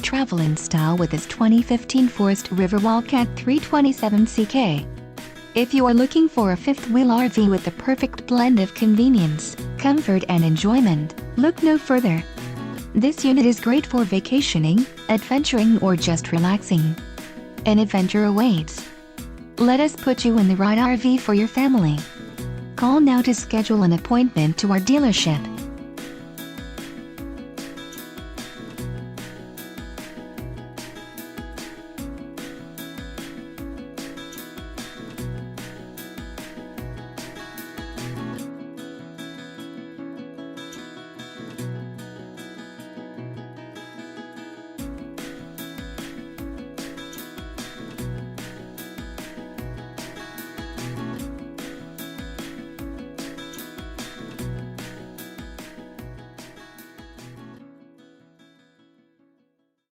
travel in style with this 2015 Forest River Wildcat 327CK. If you are looking for a fifth-wheel RV with the perfect blend of convenience, comfort and enjoyment, look no further. This unit is great for vacationing, adventuring or just relaxing. An adventure awaits. Let us put you in the right RV for your family. Call now to schedule an appointment to our dealership.